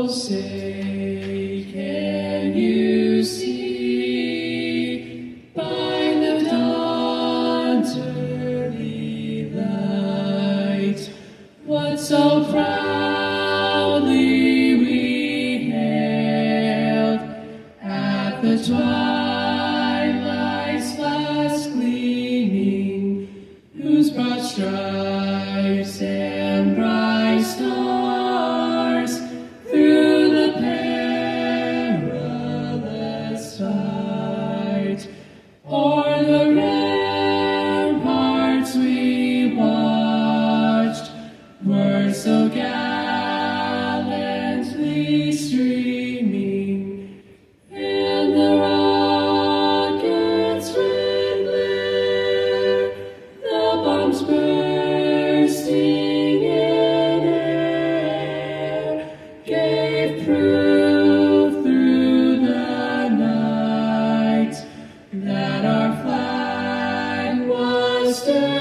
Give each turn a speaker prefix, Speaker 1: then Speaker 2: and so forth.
Speaker 1: say, can you see by the dawn's early light what so proudly we hailed at the twilight's last gleaming, whose broad stripes and bright stars through the perilous fight o'er the ramparts we watched were so gallantly streaming, and the rocket's red glare, the bombs bursting in air, gave proof through the night that our flag was still